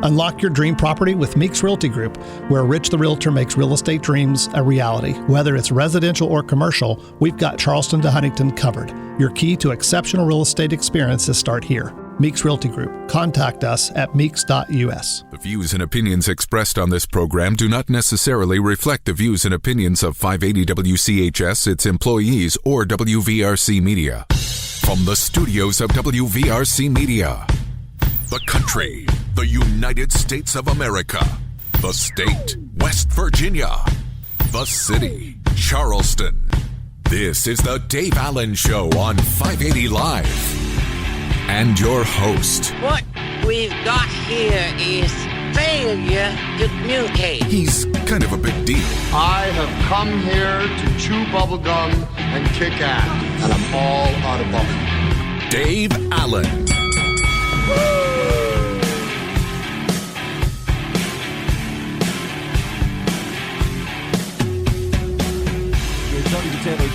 Unlock your dream property with Meeks Realty Group, where Rich the Realtor makes real estate dreams a reality. Whether it's residential or commercial, we've got Charleston to Huntington covered. Your key to exceptional real estate experiences start here. Meeks Realty Group. Contact us at meeks.us. The views and opinions expressed on this program do not necessarily reflect the views and opinions of 580 WCHS, its employees, or WVRC Media. From the studios of WVRC Media, the country, the United States of America, the state, West Virginia, the city, Charleston. This is the Dave Allen Show on 580 Live. And your host. What we've got here is failure to communicate. He's kind of a big deal. I have come here to chew bubblegum and kick ass, and I'm all out of bubblegum. Dave Allen.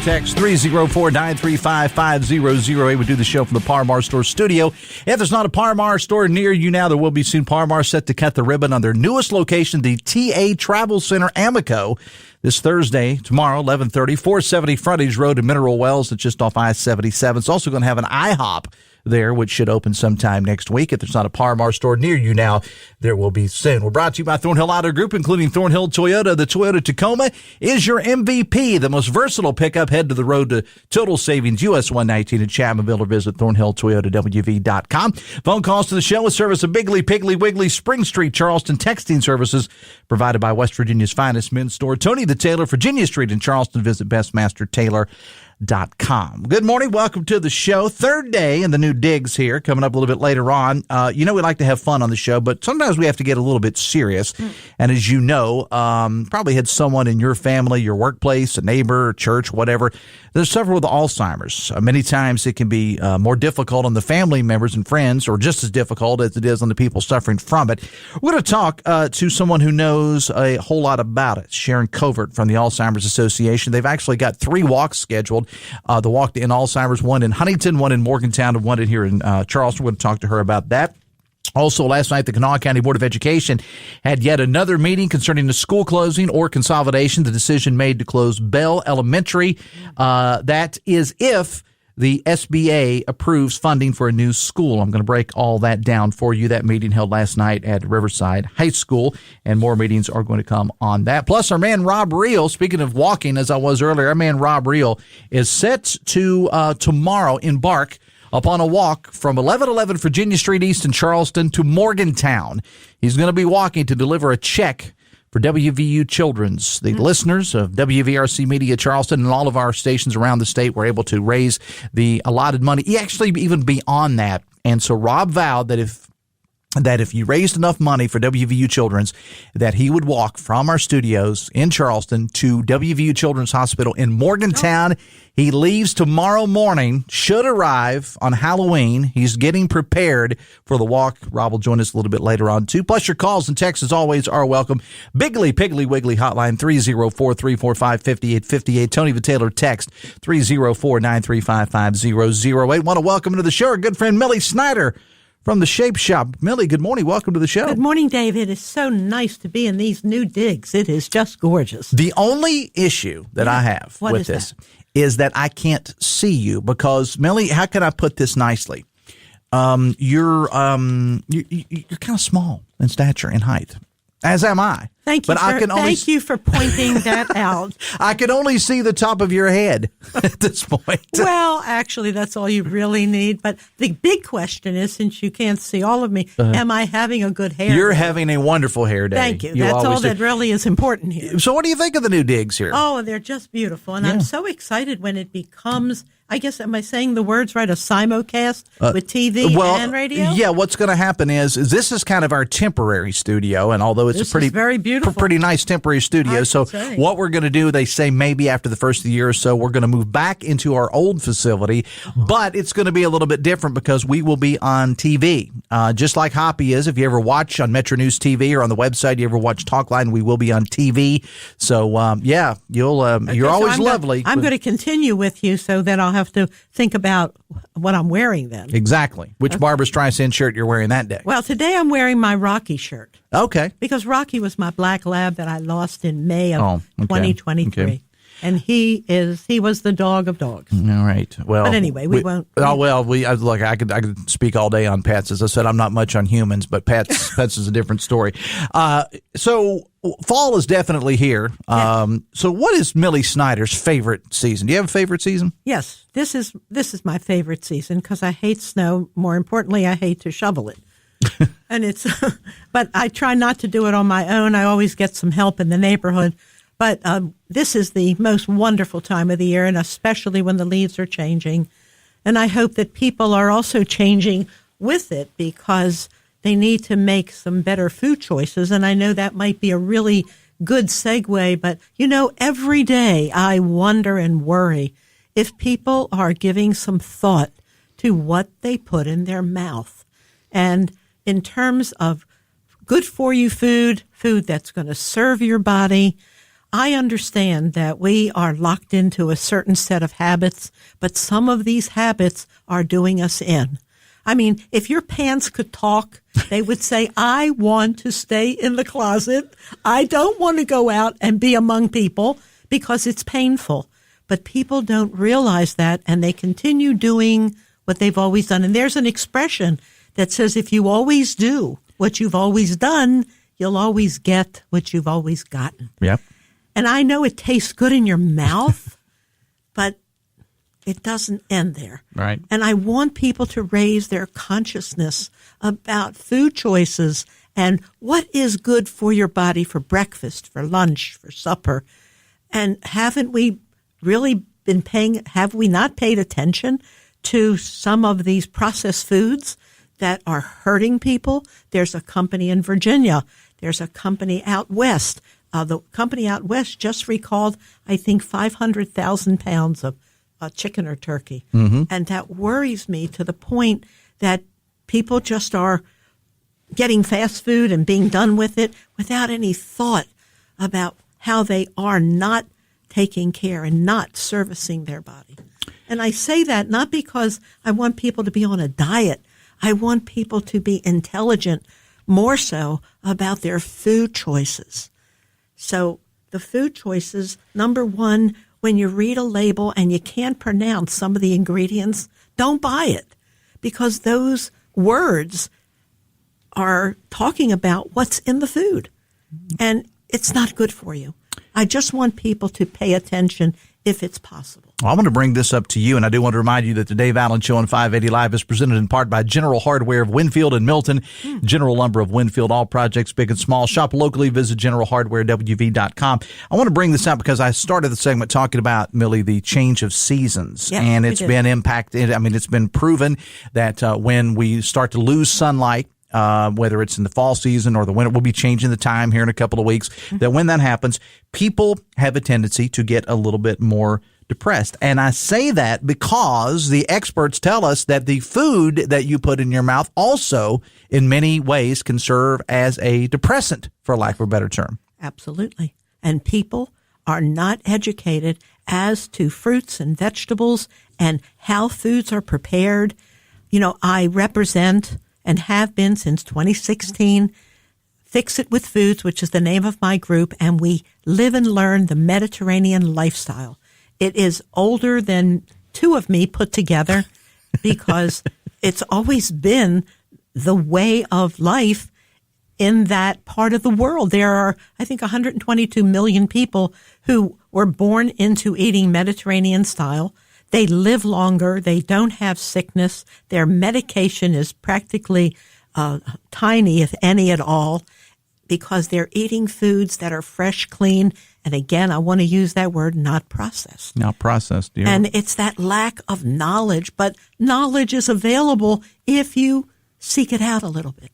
Text 304-935-5008. We do the show from the Par-Mar Store studio. If there's not a Par-Mar store near you now, there will be soon. Par-Mar set to cut the ribbon on their newest location, the TA Travel Center, Amico, this Thursday, tomorrow, 11:30, 470 Frontage Road in Mineral Wells. It's just off I-77. It's also going to have an IHOP there, which should open sometime next week. If there's not a Par-Mar store near you now, there will be soon. We're brought to you by Thornhill Auto Group, including Thornhill Toyota. The Toyota Tacoma is your MVP, the most versatile pickup. Head to the road to total savings, US 119 in Chapmanville, or visit ThornhillToyotaWV.com. Phone calls to the show with service of Bigley, Piggly Wiggly, Spring Street, Charleston. Texting services provided by West Virginia's finest men's store, Tony the Tailor, Virginia Street in Charleston. Visit BestMasterTailor.com. Good morning. Welcome to the show. Third day in the new digs here, coming up a little bit later on. We like to have fun on the show, but sometimes we have to get a little bit serious. And as you know, probably had someone in your family, your workplace, a neighbor, church, whatever, there's suffer with Alzheimer's. Many times it can be more difficult on the family members and friends, or just as difficult as it is on the people suffering from it. We're going to talk to someone who knows a whole lot about it, Sharon Covert from the Alzheimer's Association. They've actually got 3 walks scheduled. The walk to end Alzheimer's, one in Huntington, one in Morgantown, and one in here in Charleston. We're going to talk to her about that. Also, last night, the Kanawha County Board of Education had yet another meeting concerning the school closing or consolidation. The decision made to close Bell Elementary. That is if the SBA approves funding for a new school. I'm going to break all that down for you. That meeting held last night at Riverside High School, and more meetings are going to come on that. Plus, our man Robb Reel, speaking of walking, as I was earlier, our man Robb Reel is set to tomorrow embark upon a walk from 1111 Virginia Street East in Charleston to Morgantown. He's going to be walking to deliver a check for WVU Children's. The listeners of WVRC Media Charleston and all of our stations around the state were able to raise the allotted money, actually even beyond that. And so Robb vowed that if you raised enough money for WVU Children's, that he would walk from our studios in Charleston to WVU Children's Hospital in Morgantown. He leaves tomorrow morning, should arrive on Halloween. He's getting prepared for the walk. Rob will join us a little bit later on, too. Plus, your calls and texts, as always, are welcome. Bigley, Piggly Wiggly hotline, 304-345-5858. Tony the Tailor text, 304-935-5008. Want to welcome to the show our good friend Millie Snyder from the Shape Shop. Millie, good morning. Welcome to the show. Good morning, Dave. It is so nice to be in these new digs. It is just gorgeous. The only issue that I have with this is that I can't see you because, Millie, how can I put this nicely? You're kind of small in stature and height, as am I. Thank you for pointing that out. I can only see the top of your head at this point. Well, actually, that's all you really need. But the big question is, since you can't see all of me, am I having a good hair day? You're having a wonderful hair day. Thank you. That's all that really is important here. So what do you think of the new digs here? Oh, they're just beautiful. And I'm so excited when it becomes, I guess, am I saying the words right? A simulcast with TV and radio? Yeah, what's going to happen is this is kind of our temporary studio. And although it's very beautiful. Pretty nice temporary studio. So what we're going to do, they say maybe after the first of the year or so, we're going to move back into our old facility, but it's going to be a little bit different because we will be on TV, just like Hoppy is. If you ever watch on Metro News TV or on the website, you ever watch Talkline, we will be on TV. So, you're always lovely. I'm going to continue with you so that I'll have to think about what I'm wearing then. Exactly. Which Barbra Streisand shirt you're wearing that day? Well, today I'm wearing my Rocky shirt. Okay. Because Rocky was my black lab that I lost in May of 2023. Okay. And he was the dog of dogs. All right. Well, but anyway, we won't. I could speak all day on pets. As I said, I'm not much on humans, but pets is a different story. So fall is definitely here. So what is Millie Snyder's favorite season? Do you have a favorite season? Yes, this is my favorite season because I hate snow. More importantly, I hate to shovel it. And but I try not to do it on my own. I always get some help in the neighborhood. But this is the most wonderful time of the year, and especially when the leaves are changing. And I hope that people are also changing with it because they need to make some better food choices. And I know that might be a really good segue, but, every day I wonder and worry if people are giving some thought to what they put in their mouth. And in terms of good-for-you food that's going to serve your body, I understand that we are locked into a certain set of habits, but some of these habits are doing us in. I mean, if your pants could talk, they would say, I want to stay in the closet. I don't want to go out and be among people because it's painful. But people don't realize that, and they continue doing what they've always done. And there's an expression that says, if you always do what you've always done, you'll always get what you've always gotten. Yep. And I know it tastes good in your mouth, but it doesn't end there. Right. And I want people to raise their consciousness about food choices and what is good for your body for breakfast, for lunch, for supper. And haven't we really have we not paid attention to some of these processed foods that are hurting people? There's a company in Virginia. There's a company out west. The company out west just recalled, I think, 500,000 pounds of chicken or turkey. Mm-hmm. And that worries me to the point that people just are getting fast food and being done with it without any thought about how they are not taking care and not servicing their body. And I say that not because I want people to be on a diet. I want people to be intelligent, more so about their food choices. So the food choices, number one, when you read a label and you can't pronounce some of the ingredients, don't buy it because those words are talking about what's in the food and it's not good for you. I just want people to pay attention if it's possible. Well, I want to bring this up to you, and I do want to remind you that the Dave Allen Show on 580 Live is presented in part by General Hardware of Winfield and Milton, General Lumber of Winfield, all projects big and small. Shop locally, visit generalhardwarewv.com. I want to bring this up because I started the segment talking about, Millie, the change of seasons, yes, and it's been impacted. I mean, it's been proven that when we start to lose sunlight, whether it's in the fall season or the winter, we'll be changing the time here in a couple of weeks, that when that happens, people have a tendency to get a little bit more depressed. And I say that because the experts tell us that the food that you put in your mouth also, in many ways, can serve as a depressant, for lack of a better term. Absolutely. And people are not educated as to fruits and vegetables and how foods are prepared. You know, I represent and have been since 2016, Fix It With Foods, which is the name of my group, and we live and learn the Mediterranean lifestyle. It is older than two of me put together because it's always been the way of life in that part of the world. There are, I think, 122 million people who were born into eating Mediterranean style. They live longer. They don't have sickness. Their medication is practically tiny, if any at all, because they're eating foods that are fresh, clean, and again, I want to use that word, not processed. Not processed, yeah. And it's that lack of knowledge, but knowledge is available if you seek it out a little bit.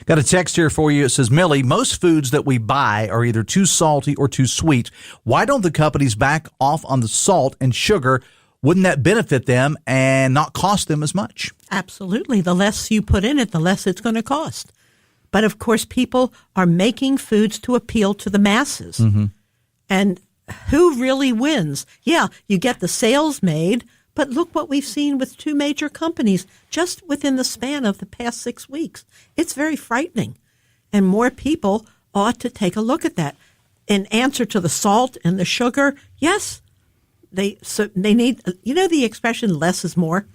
Got a text here for you. It says, Millie, most foods that we buy are either too salty or too sweet. Why don't the companies back off on the salt and sugar? Wouldn't that benefit them and not cost them as much? Absolutely. The less you put in it, the less it's going to cost. But of course, people are making foods to appeal to the masses. Mm-hmm. And who really wins? Yeah, you get the sales made, But look what we've seen with 2 major companies just within the span of the past 6 weeks. It's very frightening. And more people ought to take a look at that. In answer to the salt and the sugar, yes, they need, the expression less is more.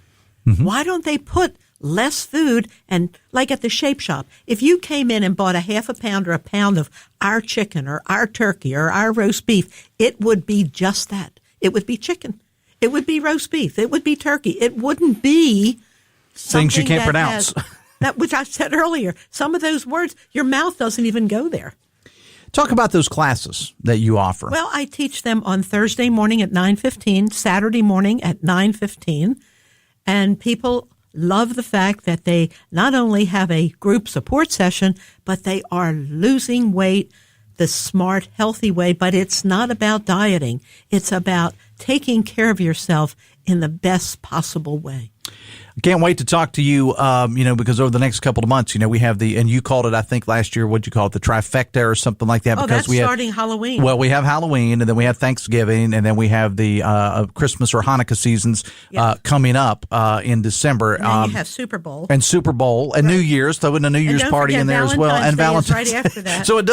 Mm-hmm. Why don't they put less food, and like at the Shape Shop, if you came in and bought a half a pound or a pound of our chicken or our turkey or our roast beef, it would be just that. It would be chicken. It would be roast beef. It would be turkey. It wouldn't be things you can't pronounce. That which I said earlier. Some of those words, your mouth doesn't even go there. Talk about those classes that you offer. Well, I teach them on Thursday morning at 9:15, Saturday morning at 9:15, and people love the fact that they not only have a group support session, but they are losing weight the smart, healthy way. But it's not about dieting. It's about taking care of yourself in the best possible way. I can't wait to talk to you, because over the next couple of months, we have and you called it, I think last year, what'd you call it, the trifecta or something like that? Oh, because that's starting Halloween. Well, we have Halloween, and then we have Thanksgiving, and then we have the Christmas or Hanukkah seasons coming up in December. And then you have Super Bowl. And Super Bowl, and right. New Year's, throwing a New Year's party in there as well. And Valentine's Day is right after that. So it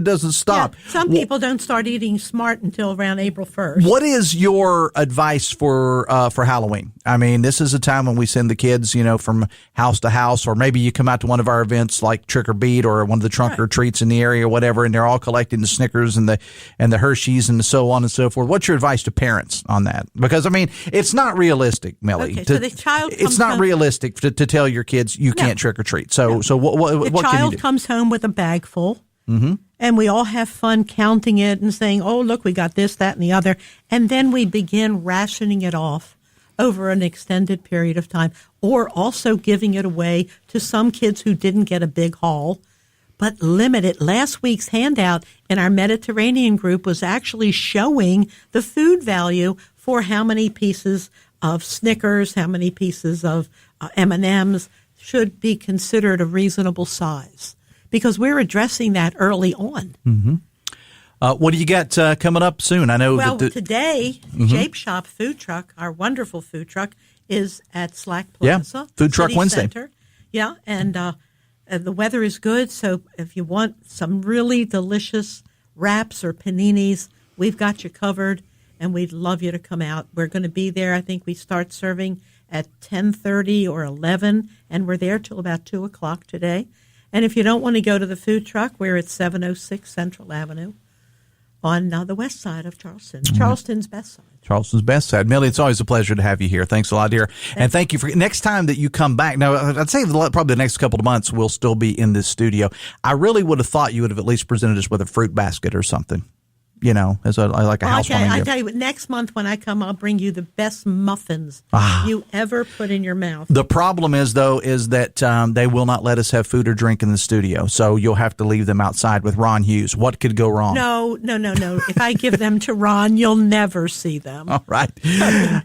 doesn't stop. Yeah, some people don't start eating smart until around April 1st. What is your advice for Halloween? I mean, this is a time when we send the kids, from house to house, or maybe you come out to one of our events like Trick or Beat or one of the trunk or treats in the area or whatever, and they're all collecting the Snickers and the Hershey's and so on and so forth. What's your advice to parents on that? Because, I mean, it's not realistic, Millie. Okay, so the child it's not realistic to tell your kids you can't trick or treat. So what can you do? The child comes home with a bag full. Mm-hmm. And we all have fun counting it and saying, oh, look, we got this, that, and the other. And then we begin rationing it off over an extended period of time, or also giving it away to some kids who didn't get a big haul, but limit it. Last week's handout in our Mediterranean group was actually showing the food value for how many pieces of Snickers, how many pieces of M&Ms should be considered a reasonable size, because we're addressing that early on. Mm-hmm. What do you got coming up soon? I know. Well, today, Shape Shop food truck, our wonderful food truck, is at Slack Plaza. Yeah, Food Truck Wednesday. Center. Yeah, and the weather is good, so if you want some really delicious wraps or paninis, we've got you covered, and we'd love you to come out. We're going to be there. I think we start serving at 10:30 or 11, and we're there till about 2 o'clock today. And if you don't want to go to the food truck, we're at 706 Central Avenue on the west side of Charleston, Charleston's best side. Charleston's best side. Millie, it's always a pleasure to have you here. Thanks a lot, dear. And thank you for next time that you come back. Now, I'd say probably the next couple of months we'll still be in this studio. I really would have thought you would have at least presented us with a fruit basket or something. As like a housewarming gift. I tell you what, next month when I come, I'll bring you the best muffins you ever put in your mouth. The problem is that they will not let us have food or drink in the studio, so you'll have to leave them outside with Ron Hughes. What could go wrong? No. If I give them to Ron, you'll never see them. All right.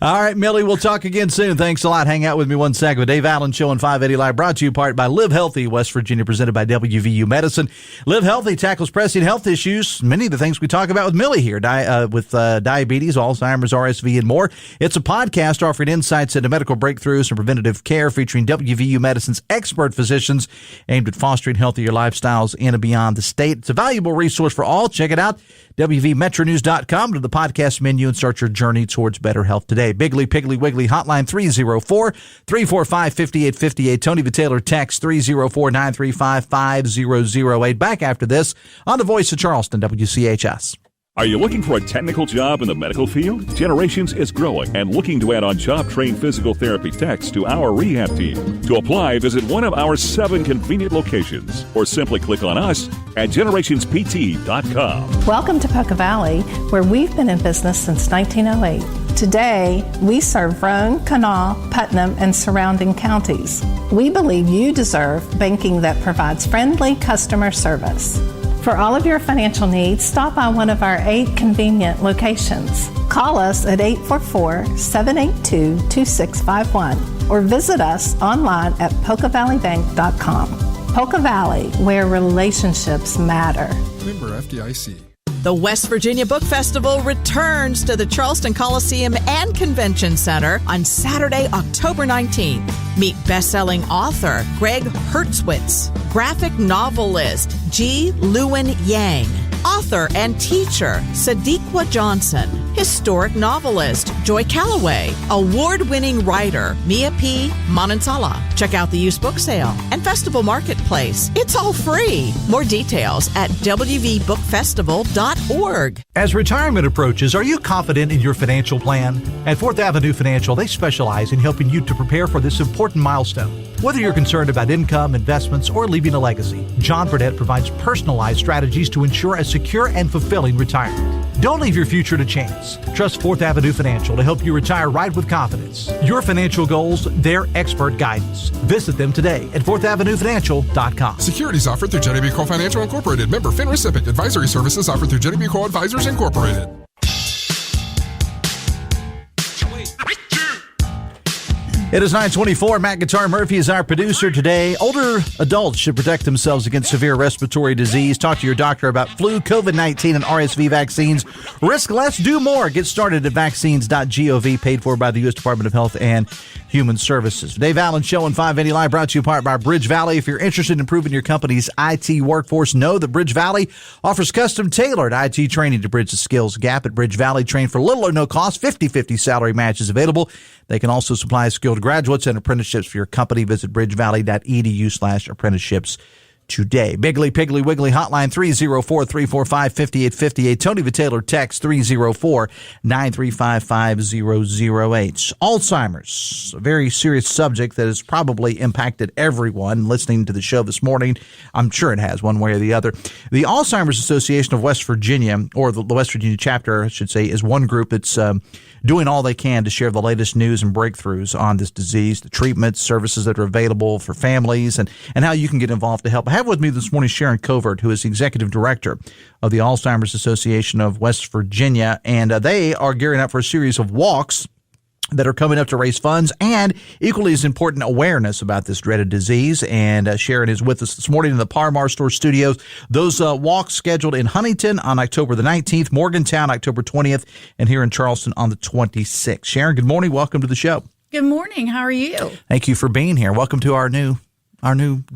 All right, Millie, we'll talk again soon. Thanks a lot. Hang out with me 1 second. Dave Allen Show on 580 Live, brought to you part by Live Healthy, West Virginia, presented by WVU Medicine. Live Healthy tackles pressing health issues, many of the things we talk about with Millie here, with diabetes, Alzheimer's, RSV, and more. It's a podcast offering insights into medical breakthroughs and preventative care, featuring WVU Medicine's expert physicians aimed at fostering healthier lifestyles in and beyond the state. It's a valuable resource for all. Check it out, WVMetronews.com, to the podcast menu and start your journey towards better health today. Bigly, Piggly, Wiggly, hotline 304-345-5858. Tony Vitaylor, text 304-935-5008. Back after this on the Voice of Charleston, WCHS. Are you looking for a technical job in the medical field? Generations is growing and looking to add on job-trained physical therapy techs to our rehab team. To apply, visit one of our 7 convenient locations or simply click on us at generationspt.com. Welcome to Poca Valley, where we've been in business since 1908. Today, we serve Roane, Kanawha, Putnam, and surrounding counties. We believe you deserve banking that provides friendly customer service. For all of your financial needs, stop by one of our 8 convenient locations. Call us at 844-782-2651 or visit us online at PocaValleyBank.com. Poca Valley, where relationships matter. Member FDIC. The West Virginia Book Festival returns to the Charleston Coliseum and Convention Center on Saturday, October 19th. Meet best-selling author Greg Hertzwitz, graphic novelist G. Lewin Yang, author and teacher Sadiqa Johnson, historic novelist Joy Calloway, award-winning writer Mia P. Manansala. Check out the used book sale and festival marketplace. It's all free. More details at wvbookfestival.org. As retirement approaches, are you confident in your financial plan? At 4th Avenue Financial, they specialize in helping you to prepare for this important milestone. Whether you're concerned about income, investments, or leaving a legacy, John Burdett provides personalized strategies to ensure a secure and fulfilling retirement. Don't leave your future to chance. Trust 4th Avenue Financial to help you retire right with confidence. Your financial goals, their expert guidance. Visit them today at 4thavenuefinancial.com. Securities offered through Jenny B. Co. Financial Incorporated. Member FINRA SIPC. Advisory services offered through Jenny B. Co. Advisors Incorporated. It is 9:24. Matt Guitar Murphy is our producer today. Older adults should protect themselves against severe respiratory disease. Talk to your doctor about flu, COVID-19, and RSV vaccines. Risk less, do more. Get started at vaccines.gov, paid for by the U.S. Department of Health and Human Services. Dave Allen Show on 580 Live, brought to you in part by Bridge Valley. If you're interested in improving your company's IT workforce, know that Bridge Valley offers custom-tailored IT training to bridge the skills gap. At Bridge Valley, train for little or no cost. 50-50 salary match is available. They can also supply skilled graduates and apprenticeships for your company. Visit bridgevalley.edu/apprenticeships today. Biggly, Piggly, Wiggly hotline 304-345-5858. Tony Vitaylor text 304-935-5008. Alzheimer's, a very serious subject that has probably impacted everyone listening to the show this morning. I'm sure it has, one way or the other. The Alzheimer's Association of West Virginia, or the West Virginia chapter, I should say, is one group that's doing all they can to share the latest news and breakthroughs on this disease, the treatments, services that are available for families, and how you can get involved to help. I have with me this morning Sharon Covert, who is the executive director of the Alzheimer's Association of West Virginia, and they are gearing up for a series of walks that are coming up to raise funds and, equally as important, awareness about this dreaded disease. And Sharon is with us this morning in the Par Mar Store studios. Those walks scheduled in Huntington on October the 19th, Morgantown October 20th, and here in Charleston on the 26th. Sharon, good morning. Welcome to the show. Good morning. How are you? Thank you for being here. Welcome to our new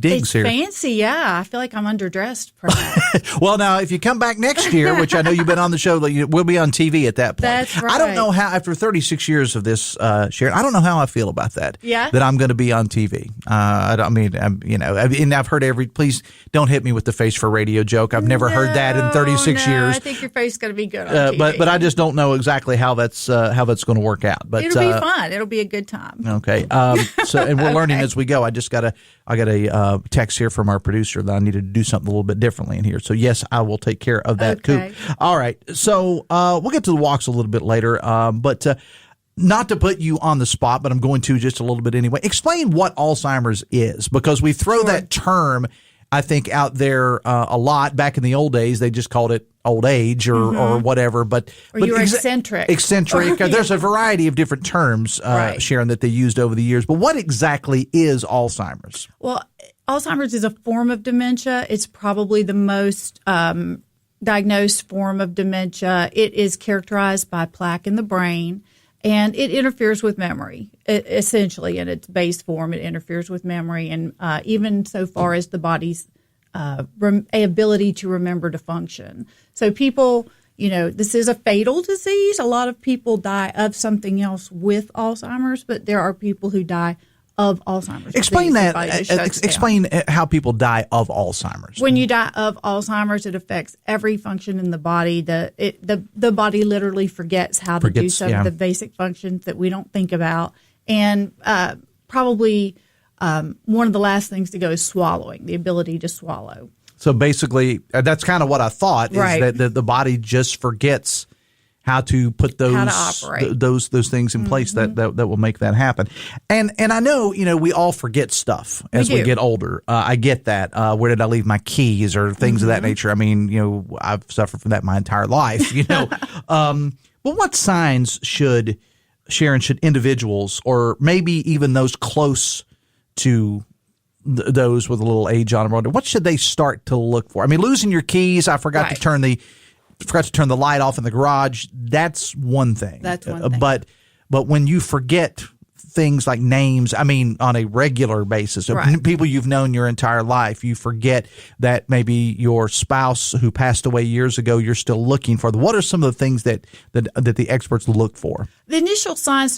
digs here. It's fancy, yeah. I feel like I'm underdressed, perhaps. Well, now, if you come back next year, which I know you've been on the show, we'll be on TV at that point. That's right. I don't know how, after 36 years of this, Sharon, I don't know how I feel about that. Yeah? That I'm going to be on TV. And I've heard please don't hit me with the face for radio joke. I've never heard that in 36 years. I think your face is going to be good on TV. But I just don't know exactly how that's going to work out. But it'll be fun. It'll be a good time. Okay. And we're learning as we go. I got a text here from our producer that I needed to do something a little bit differently in here. So, yes, I will take care of that, okay. Coop. All right. So, we'll get to the walks a little bit later. But not to put you on the spot, but I'm going to just a little bit anyway. Explain what Alzheimer's is, because we throw that term, I think, out there a lot. Back in the old days, they just called it old age or whatever. But you're eccentric. Eccentric. There's a variety of different terms, right, Sharon, that they used over the years. But what exactly is Alzheimer's? Well, Alzheimer's is a form of dementia. It's probably the most diagnosed form of dementia. It is characterized by plaque in the brain, and it interferes with memory. Essentially, in its base form, it interferes with memory, and even so far as the body's ability to remember to function. So people, this is a fatal disease. A lot of people die of something else with Alzheimer's, but there are people who die of Alzheimer's. Explain that. Explain how people die of Alzheimer's. When you die of Alzheimer's, it affects every function in the body. The body literally forgets how to do some of the basic functions that we don't think about. And probably one of the last things to go is swallowing, the ability to swallow. So basically, that's kind of what I thought, is that the body just forgets how to put those things in place that will make that happen. And I know, we all forget stuff as we get older. I get that. Where did I leave my keys or things of that nature? I mean, I've suffered from that my entire life, But what signs should individuals, or maybe even those close to those with a little age on them, what should they start to look for? I mean, losing your keys, I forgot to turn the forgot to turn the light off in the garage. That's one thing. That's one thing. But when you forget things like names, I mean, on a regular basis, Right. people you've known your entire life, you forget that maybe your spouse who passed away years ago, you're still looking for. What are some of the things that the experts look for? The initial signs,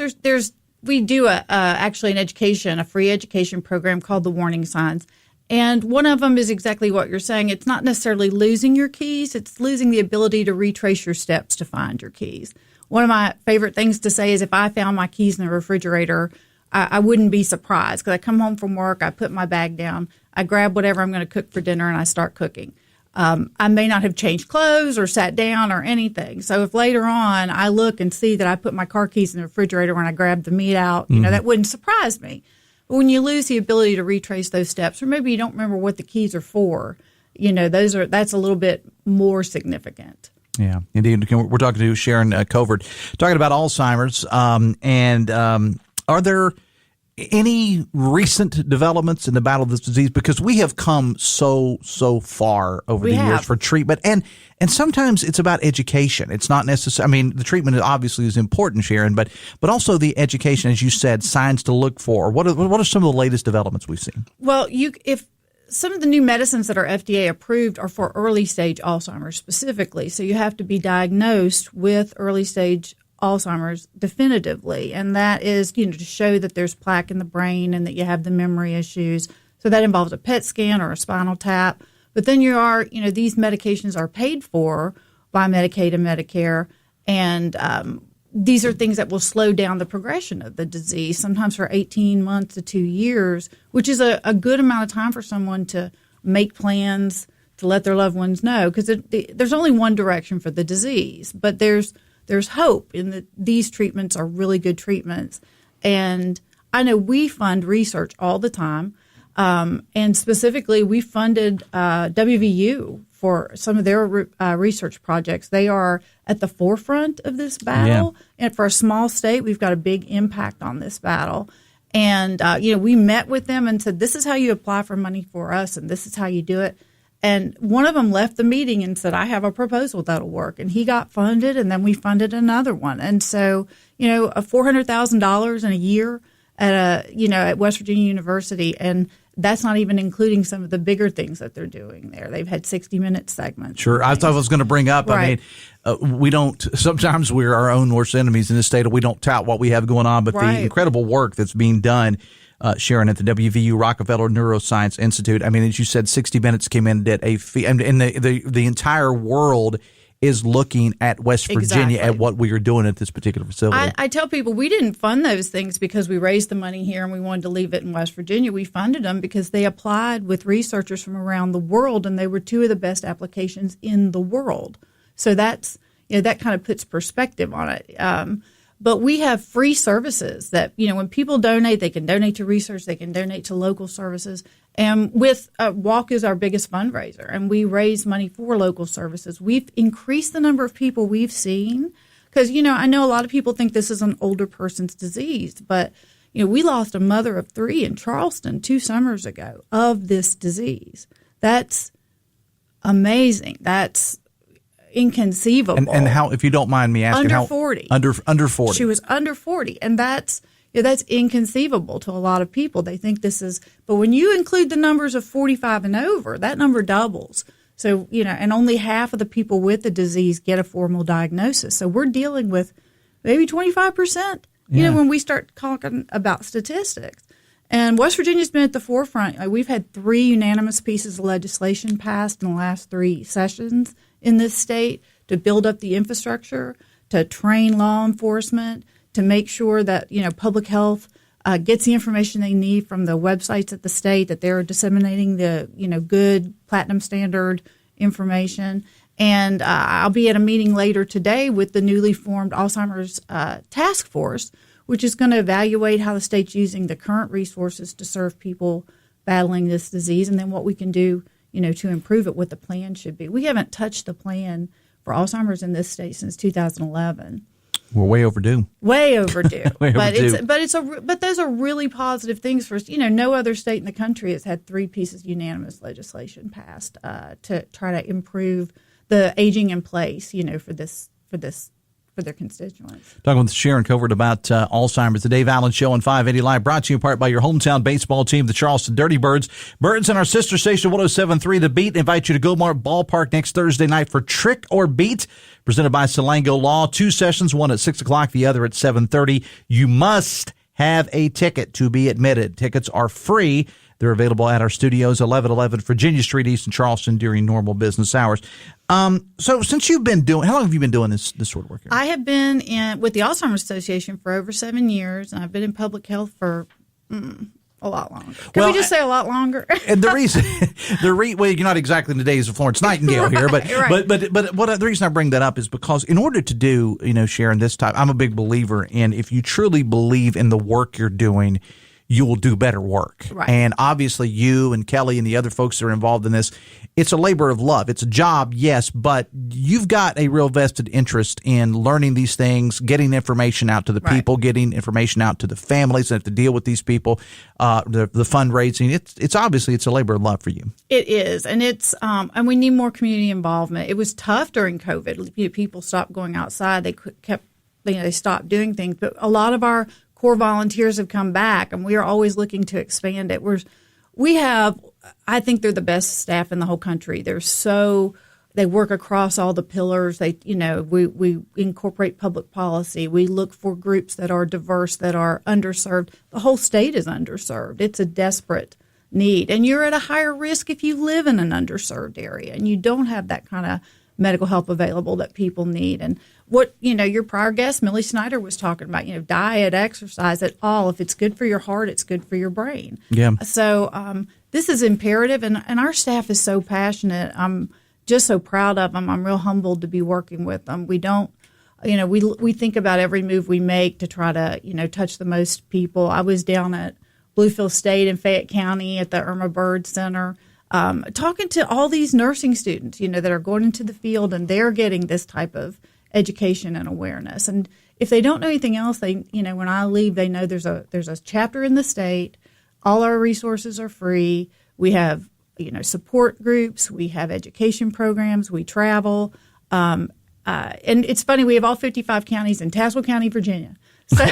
we do actually a free education program called the Warning Signs. And one of them is exactly what you're saying. It's not necessarily losing your keys. It's losing the ability to retrace your steps to find your keys. One of my favorite things to say is if I found my keys in the refrigerator, I wouldn't be surprised because I come home from work, I put my bag down, I grab whatever I'm going to cook for dinner, and I start cooking. I may not have changed clothes or sat down or anything. So if later on I look and see that I put my car keys in the refrigerator when I grabbed the meat out, that wouldn't surprise me. But when you lose the ability to retrace those steps, or maybe you don't remember what the keys are for, that's a little bit more significant. Yeah, indeed. We're talking to Sharon Covert, talking about Alzheimer's. Are there any recent developments in the battle of this disease? Because we have come so far over the years for treatment, and sometimes it's about education. It's not necessary. I mean, the treatment obviously is important, Sharon, but also the education, as you said, signs to look for. What are some of the latest developments we've seen? Well, if some of the new medicines that are FDA approved are for early stage Alzheimer's specifically. So you have to be diagnosed with early stage Alzheimer's definitively. And that is, to show that there's plaque in the brain and that you have the memory issues. So that involves a PET scan or a spinal tap. But then these medications are paid for by Medicaid and Medicare. And these are things that will slow down the progression of the disease, sometimes for 18 months to 2 years, which is a good amount of time for someone to make plans, to let their loved ones know, because there's only one direction for the disease. But there's hope in that these treatments are really good treatments. And I know we fund research all the time. And specifically, we funded WVU for some of their research projects. They are at the forefront of this battle. Yeah. And for a small state, we've got a big impact on this battle. And, we met with them and said, this is how you apply for money for us, and this is how you do it. And one of them left the meeting and said, I have a proposal that'll work. And he got funded, and then we funded another one. And so, a $400,000 in a year at West Virginia University. And that's not even including some of the bigger things that they're doing there. They've had 60-minute segments. Sure. I thought I was going to bring up, right. Sometimes we're our own worst enemies in this state. We don't tout what we have going on, but right. The incredible work that's being done, Sharon, at the WVU Rockefeller Neuroscience Institute. I mean, as you said, 60 Minutes came in and did and the entire world is looking at West Virginia at what we are doing at this particular facility. I tell people we didn't fund those things because we raised the money here and we wanted to leave it in West Virginia. We funded them because they applied with researchers from around the world, and they were two of the best applications in the world. So that's that kind of puts perspective on it. But we have free services that, when people donate, they can donate to research, they can donate to local services. And with WALK is our biggest fundraiser, and we raise money for local services. We've increased the number of people we've seen because, I know a lot of people think this is an older person's disease, but, we lost a mother of 3 in Charleston 2 summers ago of this disease. That's amazing. That's inconceivable. And how, if you don't mind me asking, under 40. Under 40. She was under 40, and that's inconceivable to a lot of people. They think this is, but when you include the numbers of 45 and over, that number doubles. So, and only half of the people with the disease get a formal diagnosis. So we're dealing with maybe 25%, when we start talking about statistics. And West Virginia's been at the forefront. We've had 3 unanimous pieces of legislation passed in the last 3 sessions in this state to build up the infrastructure, to train law enforcement, to make sure that, public health gets the information they need from the websites at the state, that they're disseminating the, good platinum standard information. And I'll be at a meeting later today with the newly formed Alzheimer's task force, which is going to evaluate how the state's using the current resources to serve people battling this disease, and then what we can do, to improve it, what the plan should be. We haven't touched the plan for Alzheimer's in this state since 2011. We're way overdue. Way overdue. Overdue. But those are really positive things for us. No other state in the country has had 3 pieces of unanimous legislation passed to try to improve the aging in place, for their constituents. Talking with Sharon Covert about Alzheimer's. The Dave Allen Show on 580 Live, brought to you in part by your hometown baseball team, the Charleston Dirty Birds. Birds and our sister station 107.3 The Beat invite you to Gomart Ballpark next Thursday night for Trick or Beat, presented by Salango Law. 2 sessions, one at 6 o'clock, the other at 7:30. You must have a ticket to be admitted. Tickets are free. They're available at our studios, 1111 Virginia Street, East in Charleston, during normal business hours. So since you've been how long have you been doing this sort of work here? I have been with the Alzheimer's Association for over 7 years, and I've been in public health for a lot longer. Can we just say a lot longer? And the reason, well, you're not exactly in the days of Florence Nightingale here, but the reason I bring that up is because in order to do, Sharon, this type, I'm a big believer in, if you truly believe in the work you're doing, you will do better work. Right. And obviously you and Kelly and the other folks that are involved in this, it's a labor of love. It's a job, yes, but you've got a real vested interest in learning these things, getting information out to the people, getting information out to the families that have to deal with these people, the fundraising. It's obviously it's a labor of love for you. It is, and it's and we need more community involvement. It was tough during COVID. People stopped going outside. They they stopped doing things, but a lot of our core volunteers have come back, and we are always looking to expand it. I think they're the best staff in the whole country. They work across all the pillars. We incorporate public policy. We look for groups that are diverse, that are underserved. The whole state is underserved. It's a desperate need, and you're at a higher risk if you live in an underserved area and you don't have that kind of medical help available that people need. And what, your prior guest, Millie Snyder, was talking about, diet, exercise, at all. If it's good for your heart, it's good for your brain. Yeah. So this is imperative, and our staff is so passionate. I'm just so proud of them. I'm real humbled to be working with them. We don't, we think about every move we make to try to, touch the most people. I was down at Bluefield State in Fayette County at the Irma Bird Center, talking to all these nursing students, that are going into the field, and they're getting this type of education and awareness. And if they don't know anything else, they, when I leave, they know there's a chapter in the state. All our resources are free. We have, support groups. We have education programs. We travel. And it's funny, we have all 55 counties in Tazewell County, Virginia. So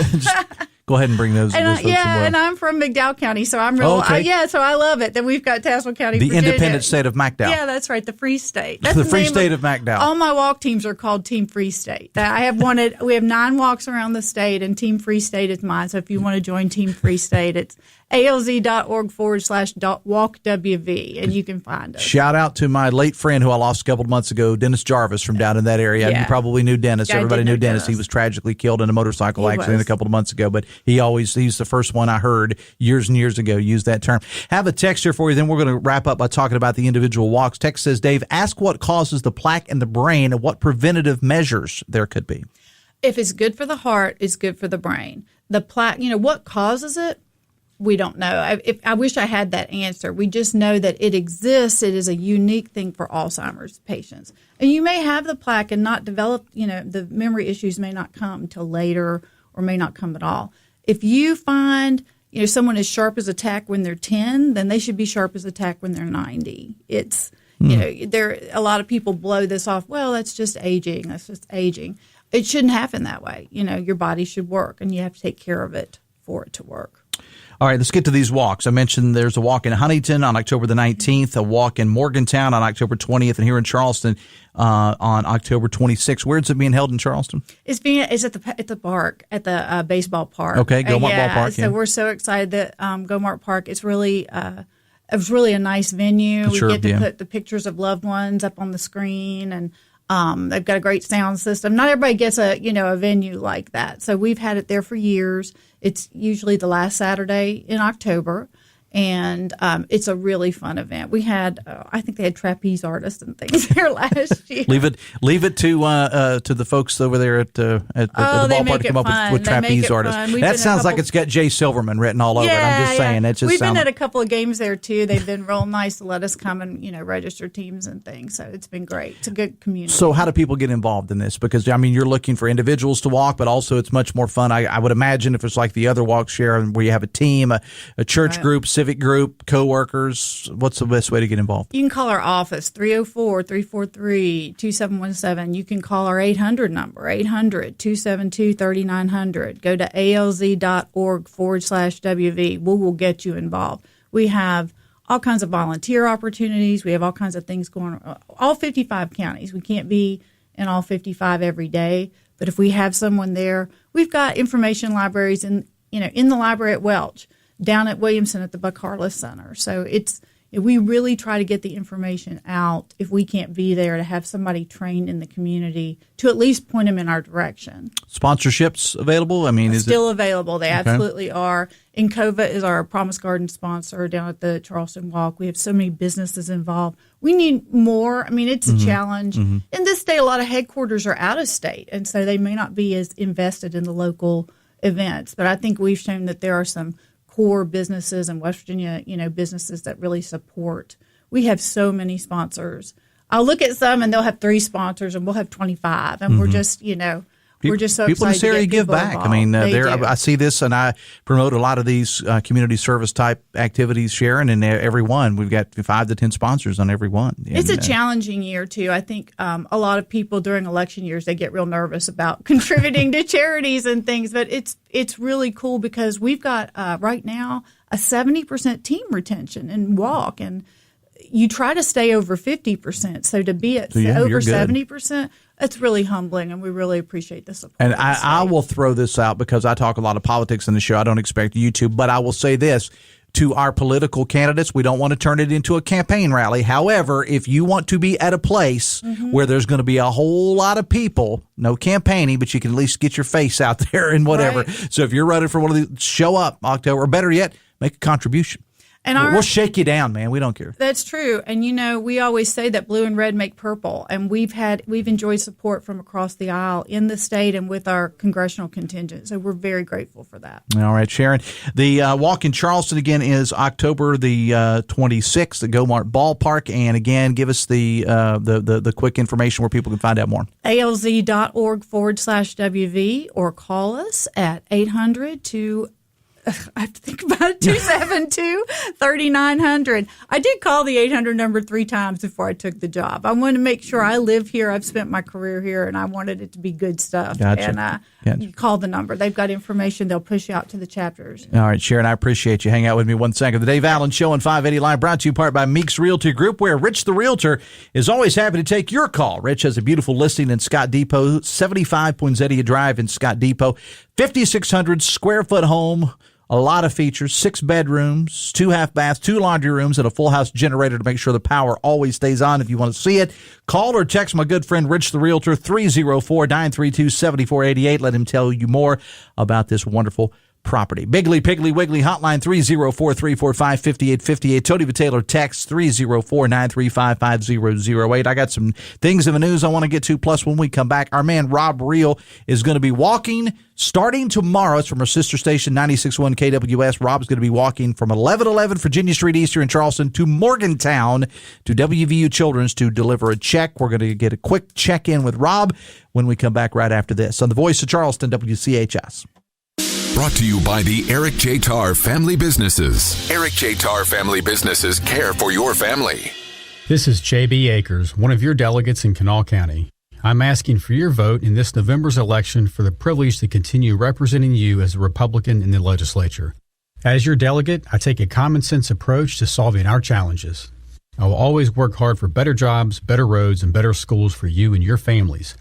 go ahead and bring those. And and I'm from McDowell County, so I'm real. So I love it that we've got Tazewell County, the Virginia. Independent State of McDowell. Yeah, that's right, the Free State. That's the Free State of McDowell. All my walk teams are called Team Free State. We have 9 walks around the state, and Team Free State is mine. So if you want to join Team Free State, it's alz.org/walkwv, and you can find us. Shout out to my late friend who I lost a couple of months ago, Dennis Jarvis, from down in that area. Yeah. You probably knew Dennis. Everybody knew Dennis. He was tragically killed in a motorcycle accident a couple of months ago, but he's the first one I heard years and years ago use that term. Have a text here for you, then we're going to wrap up by talking about the individual walks. Text says, Dave, ask what causes the plaque in the brain and what preventative measures there could be. If it's good for the heart, it's good for the brain. The plaque, what causes it? We don't know. I wish I had that answer. We just know that it exists. It is a unique thing for Alzheimer's patients. And you may have the plaque and not develop, the memory issues may not come until later or may not come at all. If you find, someone is sharp as a tack when they're 10, then they should be sharp as a tack when they're 90. It's, a lot of people blow this off. Well, that's just aging. That's just aging. It shouldn't happen that way. Your body should work, and you have to take care of it for it to work. All right, let's get to these walks. I mentioned there's a walk in Huntington on October the 19th, a walk in Morgantown on October 20th, and here in Charleston on October 26th. Where is it being held in Charleston? It's at the park, at the baseball park. Okay, Gomart Ballpark. So we're so excited that Gomart Park. It's really a nice venue. We get to put the pictures of loved ones up on the screen, and they've got a great sound system. Not everybody gets a venue like that. So we've had it there for years. It's usually the last Saturday in October, and it's a really fun event. We had, I think they had trapeze artists and things there last year. Leave it to the folks over there at the ballpark to come up with trapeze artists. That sounds like it's got Jay Silverman written all over it. I'm just saying. We've been at a couple of games there too. They've been real nice to let us come and register teams and things. So it's been great. It's a good community. So how do people get involved in this? Because you're looking for individuals to walk, but also it's much more fun. I would imagine if it's like the other walks, Sharon, where you have a team, a church group, civic civic group, coworkers, what's the best way to get involved? You can call our office, 304-343-2717. You can call our 800 number, 800-272-3900. Go to alz.org/WV. We will get you involved. We have all kinds of volunteer opportunities. We have all kinds of things going on. All 55 counties. We can't be in all 55 every day, but if we have someone there, we've got information libraries in the library at Welch, down at Williamson at the Buck Harless Center. So we really try to get the information out if we can't be there, to have somebody trained in the community to at least point them in our direction. Sponsorships available? I mean, still available. They absolutely are. Encova is our Promise Garden sponsor down at the Charleston Walk. We have so many businesses involved. We need more. I mean, it's a challenge. In this state, a lot of headquarters are out of state, and so they may not be as invested in the local events. But I think we've shown that there are some core businesses in West Virginia, businesses that really support. We have so many sponsors. I'll look at some and they'll have 3 sponsors and we'll have 25. And we're just, we're just so people in this area give back. Involved. I mean, I see this, and I promote a lot of these community service type activities, Sharon, and every one we've got 5 to 10 sponsors on every one. It's a challenging year too. I think a lot of people during election years, they get real nervous about contributing to charities and things, but it's really cool because we've got right now a 70% team retention in walk, and you try to stay over 50%. So to be at over 70%. It's really humbling, and we really appreciate the support. And I will throw this out because I talk a lot of politics in the show. I don't expect you to, but I will say this to our political candidates. We don't want to turn it into a campaign rally. However, if you want to be at a place where there's going to be a whole lot of people, no campaigning, but you can at least get your face out there and whatever. Right. So if you're running for one of these, show up October, or better yet, make a contribution. And we'll shake you down, man. We don't care. That's true. And, we always say that blue and red make purple. And we've enjoyed support from across the aisle in the state and with our congressional contingent. So we're very grateful for that. All right, Sharon. The walk in Charleston, again, is October the 26th at Go-Mart Ballpark. And, again, give us the quick information where people can find out more. alz.org/WV, or call us at 800 I have to think about it, 272-3900. I did call the 800 number 3 times before I took the job. I wanted to make sure I live here. I've spent my career here, and I wanted it to be good stuff. Gotcha. And you call the number. They've got information. They'll push you out to the chapters. All right, Sharon, I appreciate you. Hang out with me 1 second. The Dave Allen Show on 580 Live, brought to you in part by Meeks Realty Group, where Rich the Realtor is always happy to take your call. Rich has a beautiful listing in Scott Depot, 75 Poinsettia Drive in Scott Depot, 5,600 square foot home. A lot of features, 6 bedrooms, 2 half baths, 2 laundry rooms, and a full house generator to make sure the power always stays on. If you want to see it, call or text my good friend Rich the Realtor, 304-932-7488. Let him tell you more about this wonderful property. Biggly, Piggly, Wiggly hotline, 304-345-5858. Tony Vitaylor text 304-935-5008. I got some things in the news I want to get to. Plus, when we come back, our man Robb Reel is going to be walking starting tomorrow. It's from our sister station, 96.1 KWS. Robb's going to be walking from 1111 Virginia Street East here in Charleston to Morgantown to WVU Children's to deliver a check. We're going to get a quick check-in with Robb when we come back right after this on the Voice of Charleston, WCHS. Brought to you by the Eric J. Tarr Family Businesses. Eric J. Tarr Family Businesses care for your family. This is J.B. Akers, one of your delegates in Kanawha County. I'm asking for your vote in this November's election for the privilege to continue representing you as a Republican in the legislature. As your delegate, I take a common-sense approach to solving our challenges. I will always work hard for better jobs, better roads, and better schools for you and your families.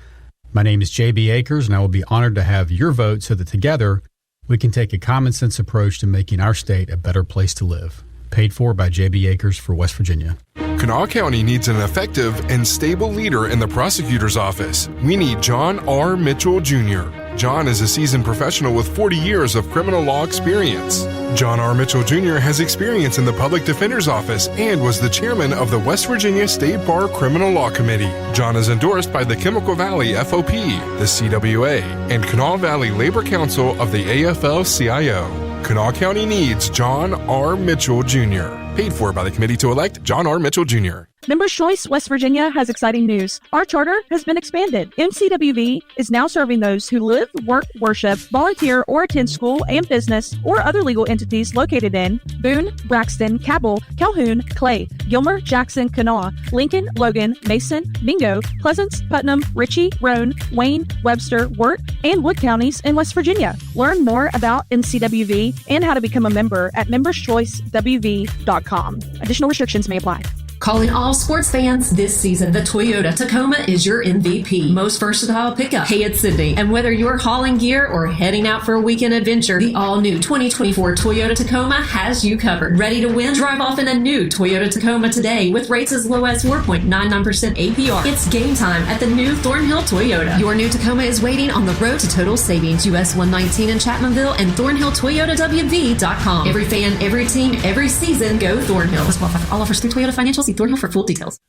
My name is J.B. Akers, and I will be honored to have your vote so that together we can take a common-sense approach to making our state a better place to live. Paid for by J.B. Akers for West Virginia. Kanawha County needs an effective and stable leader in the prosecutor's office. We need John R. Mitchell Jr. John is a seasoned professional with 40 years of criminal law experience. John R. Mitchell Jr. has experience in the Public Defender's Office and was the chairman of the West Virginia State Bar Criminal Law Committee. John is endorsed by the Chemical Valley FOP, the CWA, and Kanawha Valley Labor Council of the AFL-CIO. Kanawha County needs John R. Mitchell Jr. Paid for by the committee to elect John R. Mitchell Jr. Members Choice West Virginia has exciting news. Our charter has been expanded. MCWV is now serving those who live, work, worship, volunteer, or attend school and business or other legal entities located in Boone, Braxton, Cabell, Calhoun, Clay, Gilmer, Jackson, Kanawha, Lincoln, Logan, Mason, Mingo, Pleasants, Putnam, Ritchie, Roane, Wayne, Webster, Wirt, and Wood counties in West Virginia. Learn more about MCWV and how to become a member at memberschoicewv.com. Additional restrictions may apply. Calling all sports fans this season, the Toyota Tacoma is your MVP. Most versatile pickup. Hey, it's Sydney. And whether you're hauling gear or heading out for a weekend adventure, the all-new 2024 Toyota Tacoma has you covered. Ready to win? Drive off in a new Toyota Tacoma today with rates as low as 4.99% APR. It's game time at the new Thornhill Toyota. Your new Tacoma is waiting on the road to total savings. US 119 in Chapmanville and ThornhillToyotaWV.com. Every fan, every team, every season, go Thornhill. Let's qualify for all offers through Toyota Financial. See Thornhill for full details.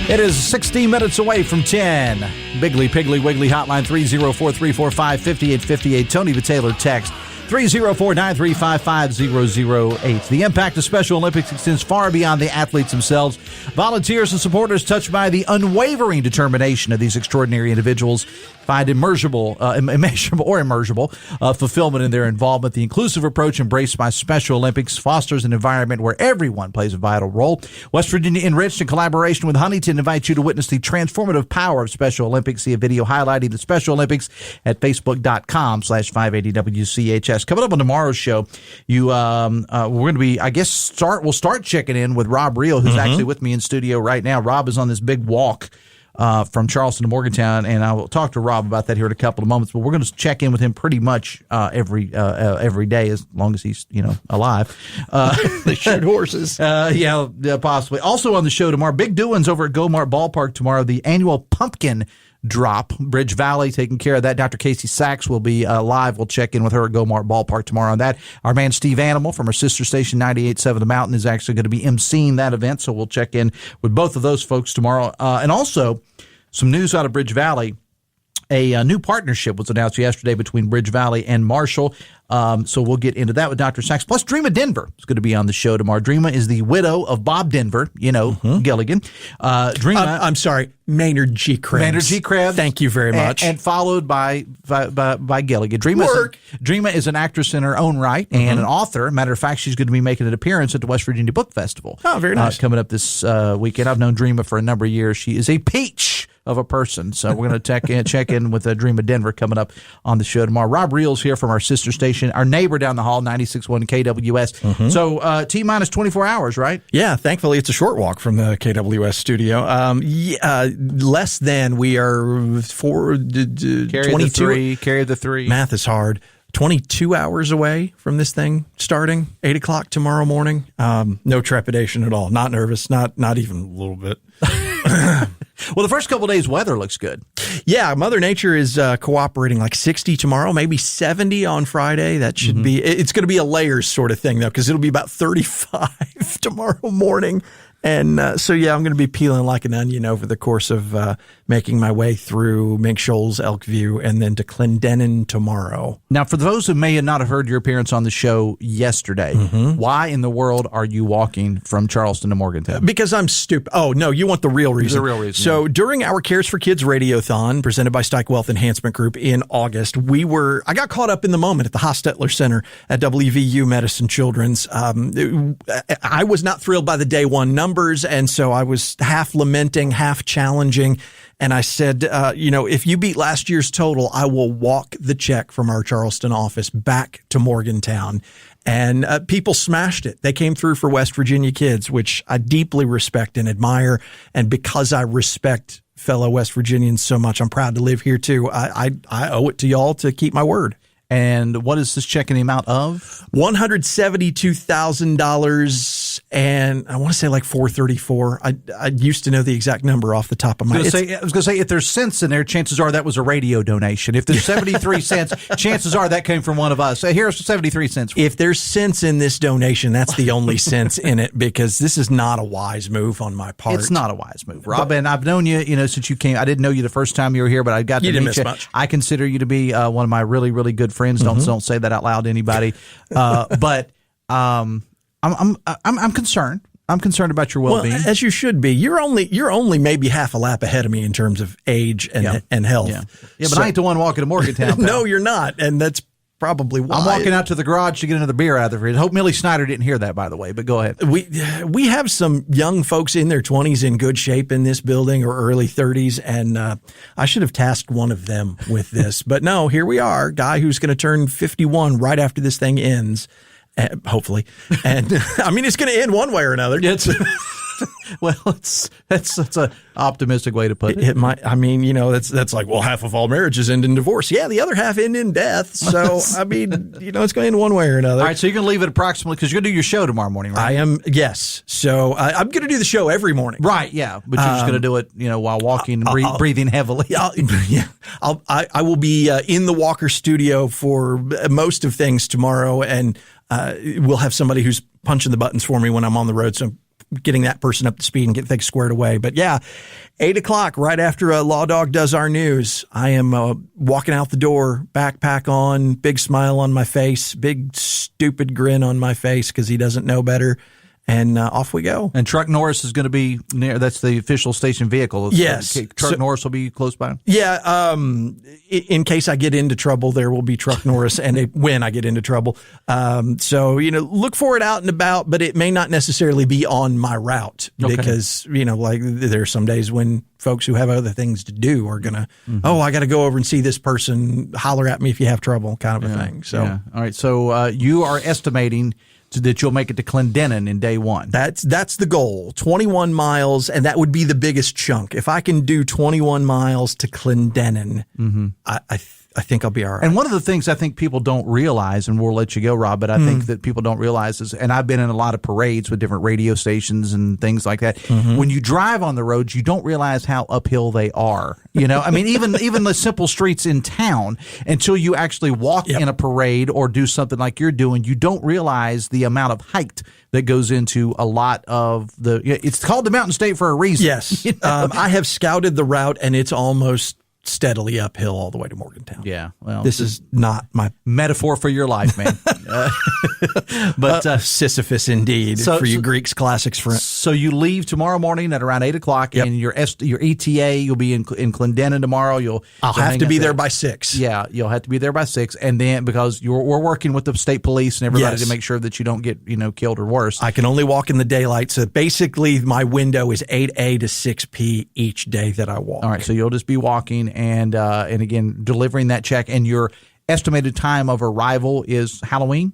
It is 16 minutes away from 10. Biggly Piggly Wiggly Hotline 304-345-5858. Tony the Taylor text 304-935-5008. The impact of Special Olympics extends far beyond the athletes themselves. Volunteers and supporters touched by the unwavering determination of these extraordinary individuals find immeasurable fulfillment in their involvement. The inclusive approach embraced by Special Olympics fosters an environment where everyone plays a vital role. West Virginia Enriched, in collaboration with Huntington, invites you to witness the transformative power of Special Olympics. See a video highlighting the Special Olympics at facebook.com/580WCHS. Coming up on tomorrow's show, we're going to be, we'll start checking in with Robb Reel, who's actually with me in studio right now. Robb is on this big walk from Charleston to Morgantown, and I will talk to Robb about that here in a couple of moments. But we're going to check in with him pretty much every day, as long as he's alive. They shoot horses. Possibly. Also on the show tomorrow, big doings over at Go-Mart Ballpark tomorrow. The annual pumpkin drop. Bridge Valley taking care of that. Dr. Casey Sachs will be live. We'll check in with her at Go-Mart Ballpark tomorrow on that. Our man Steve Animal from our sister station 98.7 The Mountain is actually going to be emceeing that event, so we'll check in with both of those folks tomorrow. And also some news out of Bridge Valley. A new partnership was announced yesterday between Bridge Valley and Marshall. So we'll get into that with Dr. Sachs. Plus, Dreama Denver is going to be on the show tomorrow. Dreama is the widow of Bob Denver, Gilligan. I'm sorry, Maynard G. Krebs. Maynard G. Krebs. Thank you very much. And followed by Gilligan. Dreama is an actress in her own right and an author. Matter of fact, she's going to be making an appearance at the West Virginia Book Festival. Oh, very nice. Coming up this weekend. I've known Dreama for a number of years. She is a peach of a person. So we're going to check in with Dreama Denver coming up on the show tomorrow. Robb Reel's here from our sister station, our neighbor down the hall, 96.1 KWS. So T-minus 24 hours, right? Yeah, thankfully it's a short walk from the KWS studio. Less than. We are 22. Carry the three. Math is hard. 22 hours away from this thing starting, 8 o'clock tomorrow morning. No trepidation at all. Not nervous, not even a little bit. Well, the first couple of days, weather looks good. Yeah, Mother Nature is cooperating, like 60 tomorrow, maybe 70 on Friday. That should be, it's going to be a layers sort of thing, though, because it'll be about 35 tomorrow morning. And I'm going to be peeling like an onion over the course of making my way through Mink Shoals, Elkview, and then to Clendenin tomorrow. Now, for those who may not have heard your appearance on the show yesterday, why in the world are you walking from Charleston to Morgantown? Because I'm stupid. Oh, no, you want the real reason. The real reason. So during our Cares for Kids Radiothon, presented by Stike Wealth Enhancement Group in August, I got caught up in the moment at the Hostetler Center at WVU Medicine Children's. I was not thrilled by the day one numbers, and so I was half lamenting, half challenging. And I said, if you beat last year's total, I will walk the check from our Charleston office back to Morgantown. And people smashed it. They came through for West Virginia kids, which I deeply respect and admire. And because I respect fellow West Virginians so much, I'm proud to live here too. I owe it to y'all to keep my word. And what is this check in the amount of? $172,000. And I want to say like 434. I used to know the exact number off the top of my head. I was going to say, if there's cents in there, chances are that was a radio donation. If there's 73 cents, chances are that came from one of us. Here's 73 cents. If there's cents in this donation, that's the only sense in it, because this is not a wise move on my part. It's not a wise move, Rob. And I've known you, since you came. I didn't know you the first time you were here, but I got to meet you. Much. I consider you to be one of my really, really good friends. Don't say that out loud to anybody. But I'm concerned. I'm concerned about your well-being. Well, as you should be. You're only maybe half a lap ahead of me in terms of age and health. Yeah, but I ain't the one walking to Morgantown. Pal. No, you're not, and that's probably why. I'm walking out to the garage to get another beer out of the fridge. Hope Millie Snyder didn't hear that, by the way, but go ahead. We have some young folks in their 20s in good shape in this building, or early 30s, and I should have tasked one of them with this. But no, here we are, guy who's going to turn 51 right after this thing ends. Hopefully. And I mean, it's going to end one way or another. Well, that's an optimistic way to put it. It might. I mean, that's like, well, half of all marriages end in divorce. Yeah, the other half end in death. So, I mean, it's going to end one way or another. All right, so you're going to leave it approximately, because you're going to do your show tomorrow morning, right? I am, yes. So I'm going to do the show every morning. Right, yeah. But you're just going to do it, while walking and breathing heavily. I will be in the Walker studio for most of things tomorrow, and we'll have somebody who's punching the buttons for me when I'm on the road. So getting that person up to speed and get things squared away. But yeah, 8:00, right after Law Dog does our news, I am walking out the door, backpack on, big smile on my face, big stupid grin on my face because he doesn't know better. And off we go. And Truck Norris is going to be near. That's the official station vehicle. Yes. Truck Norris will be close by. Yeah. In case I get into trouble, there will be Truck Norris, and when I get into trouble. So, look for it out and about, but it may not necessarily be on my route because, like there are some days when folks who have other things to do are going to, I got to go over and see this person, holler at me if you have trouble, kind of a thing. So, all right. So you are estimating that you'll make it to Clendenin in day one. That's the goal, 21 miles, and that would be the biggest chunk. If I can do 21 miles to Clendenin, I think I'll be all right. And one of the things I think people don't realize, and we'll let you go, Rob, but I think that people don't realize is, and I've been in a lot of parades with different radio stations and things like that. When you drive on the roads, you don't realize how uphill they are. I mean, even the simple streets in town, until you actually walk in a parade or do something like you're doing, you don't realize the amount of height that goes into a lot of it's called the Mountain State for a reason. Yes. I have scouted the route, and it's almost steadily uphill all the way to Morgantown. Yeah. Well, this is not my metaphor for your life, man. But Sisyphus indeed, for you Greeks classics friends. So you leave tomorrow morning at around 8:00, and your ETA, you'll be in Clendenin tomorrow. I'll have to be there by 6. Yeah, you'll have to be there by 6, and then because we're working with the state police and everybody to make sure that you don't get killed or worse. I can only walk in the daylight, so basically my window is 8 A to 6 P each day that I walk. All right, so you'll just be walking and again delivering that check, and your estimated time of arrival is Halloween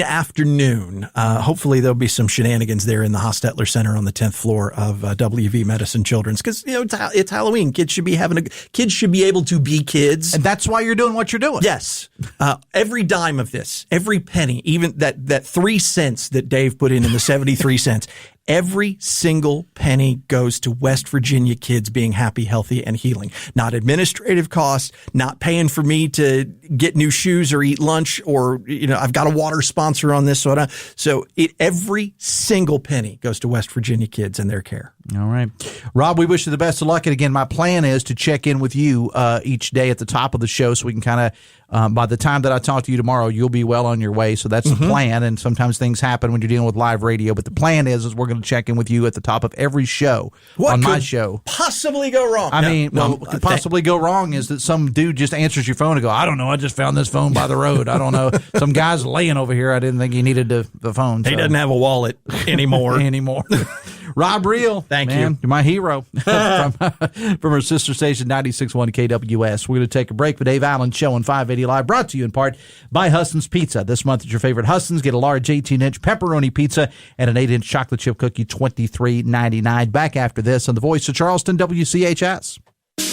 afternoon. Hopefully there'll be some shenanigans there in the Hostetler Center on the 10th floor of WV Medicine Children's, because it's Halloween. Kids should be kids should be able to be kids, and that's why you're doing what you're doing. Yes, every dime of this, every penny, even that 3 cents that Dave put in the 73 cents. Every single penny goes to West Virginia kids being happy, healthy, and healing. Not administrative costs, not paying for me to get new shoes or eat lunch, or I've got a water sponsor on this. So every single penny goes to West Virginia kids and their care. All right. Rob, we wish you the best of luck. And again, my plan is to check in with you each day at the top of the show, so we can kind of, by the time that I talk to you tomorrow, you'll be well on your way. So that's the plan. And sometimes things happen when you're dealing with live radio. But the plan is we're going to check in with you at the top of every show on my show. Possibly go wrong? What could possibly go wrong is that some dude just answers your phone and go, I don't know, I just found this phone by the road. I don't know. Some guy's laying over here. I didn't think he needed the phone. He doesn't have a wallet anymore. Robb Reel. Thank you. You're my hero. from our sister station, 96.1 KWS. We're going to take a break. The Dave Allen Show on 580 Live, brought to you in part by Huston's Pizza. This month at your favorite Huston's, get a large 18-inch pepperoni pizza and an 8-inch chocolate chip cookie, $23.99. Back after this on the Voice of Charleston, WCHS.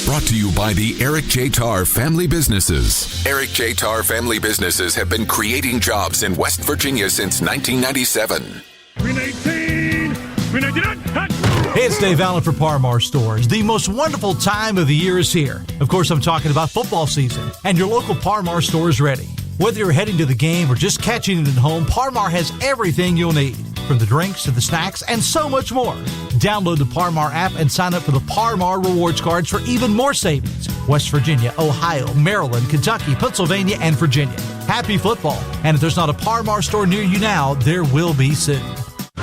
Brought to you by the Eric J. Tarr Family Businesses. Eric J. Tarr Family Businesses have been creating jobs in West Virginia since 1997. Hey, it's Dave Allen for Parmar Stores. The most wonderful time of the year is here. Of course, I'm talking about football season, and your local Parmar store is ready. Whether you're heading to the game or just catching it at home, Parmar has everything you'll need. from the drinks to the snacks and so much more. Download the Par Mar app and sign up for the Par Mar rewards cards for even more savings. West Virginia, Ohio, Maryland, Kentucky, Pennsylvania, and Virginia. Happy football. And if there's not a Par Mar store near you now, there will be soon.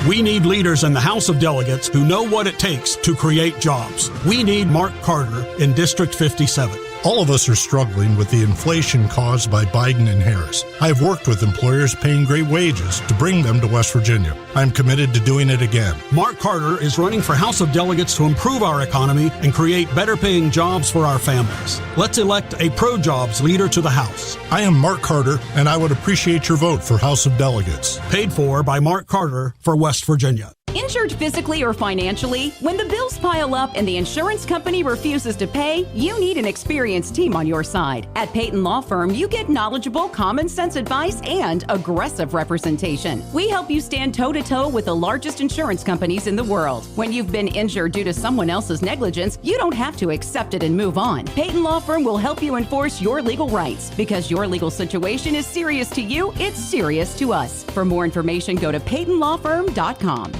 We need leaders in the House of Delegates who know what it takes to create jobs. We need Mark Carter in District 57. All of us are struggling with the inflation caused by Biden and Harris. I have worked with employers paying great wages to bring them to West Virginia. I'm committed to doing it again. Mark Carter is running for House of Delegates to improve our economy and create better paying jobs for our families. Let's elect a pro-jobs leader to the House. I am Mark Carter, and I would appreciate your vote for House of Delegates. Paid for by Mark Carter for West Virginia. Injured physically or financially? When the bills pile up and the insurance company refuses to pay, you need an experienced team on your side. At Peyton Law Firm, you get knowledgeable, common sense advice and aggressive representation. We help you stand toe-to-toe with the largest insurance companies in the world. When you've been injured due to someone else's negligence, you don't have to accept it and move on. Peyton Law Firm will help you enforce your legal rights. Because your legal situation is serious to you, it's serious to us. For more information, go to PeytonLawFirm.com.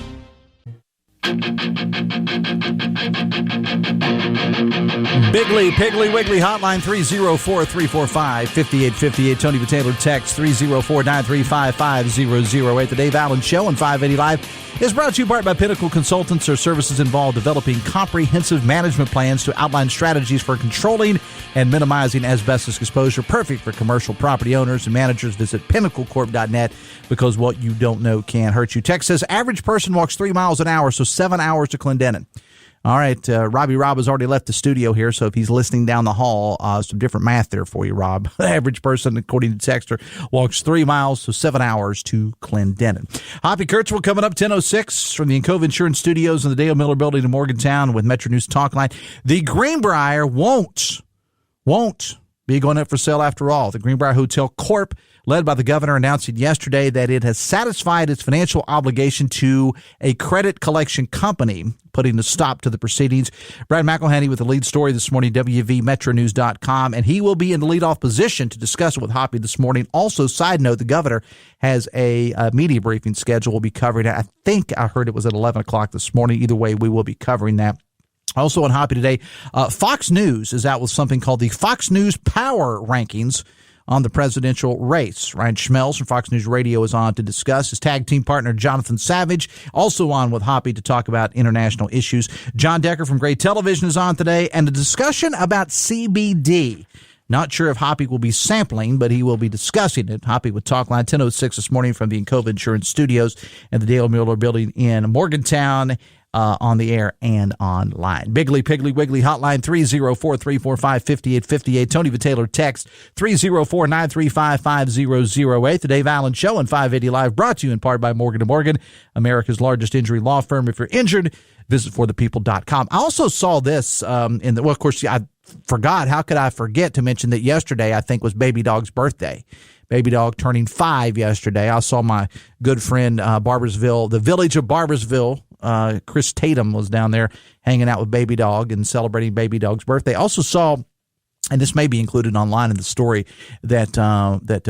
Bigly, Piggly, Wiggly, hotline 304-345-5858. Tony Taylor text 304-935-5008. The Dave Allen Show on 580 Live is brought to you in part by Pinnacle Consultants. Their services involve developing comprehensive management plans to outline strategies for controlling and minimizing asbestos exposure. Perfect for commercial property owners and managers. Visit pinnaclecorp.net because what you don't know can hurt you. Text says average person walks 3 miles an hour, so 7 hours to Clendenin. All right, Robbie Robb has already left the studio here, so if he's listening down the hall, some different math there for you, Rob. The average person, according to Texter, walks 3 miles, so 7 hours to Clendenin. Hoppy Kurtzwell coming up 10:06 from the Encova Insurance Studios in the Dale Miller Building in Morgantown with Metro News Talk Line. The Greenbrier won't be going up for sale after all. The Greenbrier Hotel Corp., led by the governor, announcing yesterday that it has satisfied its financial obligation to a credit collection company, putting a stop to the proceedings. Brad McElhenney with the lead story this morning, WVMetroNews.com, and he will be in the leadoff position to discuss it with Hoppy this morning. Also, side note, the governor has a media briefing schedule. We'll be covering it. I think I heard it was at 11 o'clock this morning. Either way, we will be covering that. Also on Hoppy today, Fox News is out with something called the Fox News Power Rankings on the presidential race. Ryan Schmelz from Fox News Radio is on to discuss. His tag team partner, Jonathan Savage, also on with Hoppy to talk about international issues. John Decker from Gray Television is on today, and a discussion about CBD. Not sure if Hoppy will be sampling, but he will be discussing it. Hoppy with Talkline 10:06 this morning from the Encova Insurance Studios and the Dale Miller Building in Morgantown. On the air and online. Bigly, Piggly, Wiggly, hotline 304-345-5858. Tony Taylor text 304-935-5008. The Dave Allen Show on 580 Live, brought to you in part by Morgan & Morgan, America's largest injury law firm. If you're injured, visit forthepeople.com. I also saw this of course, I forgot. How could I forget to mention that yesterday, I think, was Baby Dog's birthday. Baby Dog turning 5 yesterday. I saw my good friend, Barboursville, the village of Barboursville, Chris Tatum was down there hanging out with Baby Dog and celebrating Baby Dog's birthday. Also saw, and this may be included online in the story, that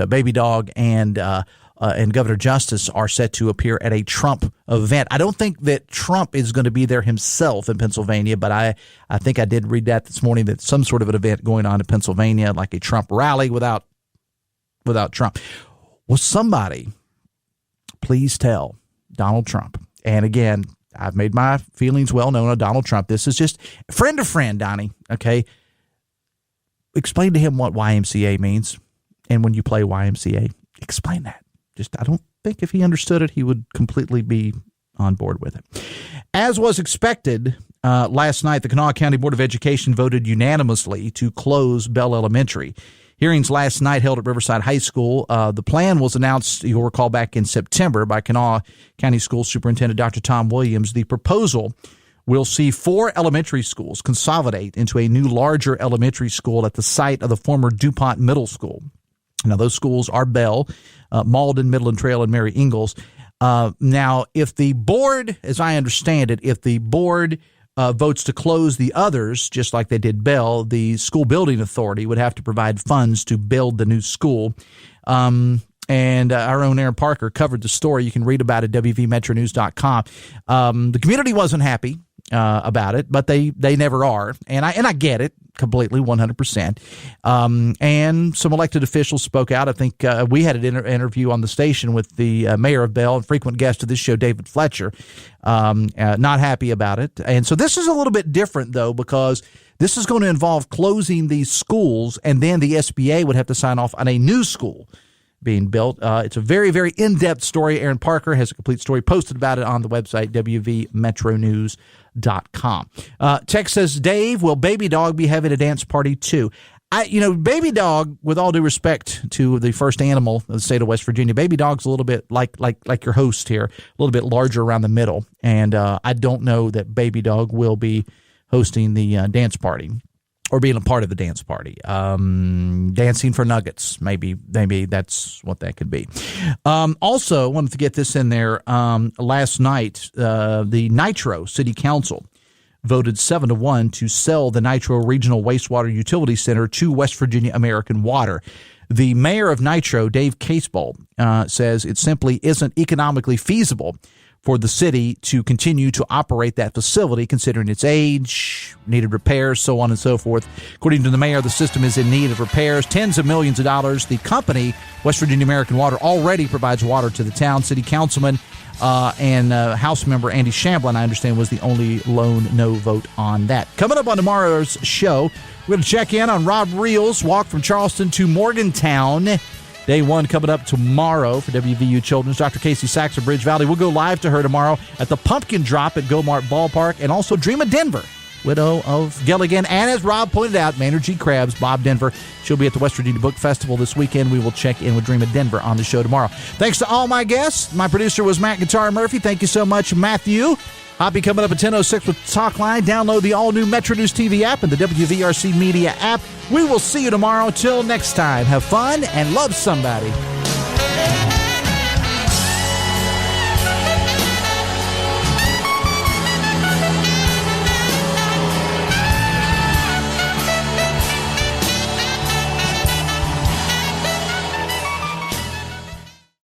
Baby Dog and Governor Justice are set to appear at a Trump event. I don't think that Trump is going to be there himself in Pennsylvania, but I think I did read that this morning, that some sort of an event going on in Pennsylvania, like a Trump rally without Trump. Will somebody please tell Donald Trump? And again, I've made my feelings well known on Donald Trump. This is just friend to friend, Donnie. Okay. Explain to him what YMCA means. And when you play YMCA, explain that. I don't think if he understood it, he would completely be on board with it. As was expected, last night, the Kanawha County Board of Education voted unanimously to close Bell Elementary. Hearings last night held at Riverside High School. The plan was announced, you'll recall, back in September by Kanawha County School Superintendent Dr. Tom Williams. The proposal will see 4 elementary schools consolidate into a new, larger elementary school at the site of the former DuPont Middle School. Now, those schools are Bell, Malden, Midland Trail, and Mary Ingalls. Now, if the board, as I understand it, if the board votes to close the others, just like they did Bell, the school building authority would have to provide funds to build the new school. And and our own Aaron Parker covered the story. You can read about it at WVMetroNews.com. The community wasn't happy about it, but they never are, and I get it completely, 100%. And some elected officials spoke out. I think we had an interview on the station with the mayor of Bell and frequent guest of this show, David Fletcher, not happy about it. And so this is a little bit different, though, because this is going to involve closing these schools, and then the SBA would have to sign off on a new school being built. It's a very, very in-depth story. Aaron Parker has a complete story posted about it on the website, WVMetroNews.com. Text says, Dave, will Baby Dog be having a dance party too? Baby Dog, with all due respect to the first animal of the state of West Virginia, Baby Dog's a little bit like your host here, a little bit larger around the middle. And I don't know that Baby Dog will be hosting the dance party or being a part of the dance party. Dancing for nuggets, maybe that's what that could be. Also, wanted to get this in there. Last night, the Nitro City Council voted 7-1 to sell the Nitro Regional Wastewater Utility Center to West Virginia American Water. The mayor of Nitro, Dave Casebolt, says it simply isn't economically feasible for the city to continue to operate that facility, considering its age, needed repairs, so on and so forth. According to the mayor, the system is in need of repairs, tens of millions of dollars. The company, West Virginia American Water, already provides water to the town. City councilman and House member Andy Shamblin, I understand, was the only lone no vote on that. Coming up on tomorrow's show, we're going to check in on Robb Reel's walk from Charleston to Morgantown. Day one coming up tomorrow for WVU Children's. Dr. Casey Sachs of Bridge Valley. We'll go live to her tomorrow at the Pumpkin Drop at Go-Mart Ballpark, and also Dream of Denver, widow of Gilligan. And as Rob pointed out, Maynard G. Krabs, Bob Denver. She'll be at the West Virginia Book Festival this weekend. We will check in with Dream of Denver on the show tomorrow. Thanks to all my guests. My producer was Matt Guitar Murphy. Thank you so much, Matthew. I'll be coming up at 10:06 with Talkline. Download the all-new Metro News TV app and the WVRC Media app. We will see you tomorrow. Till next time, have fun and love somebody.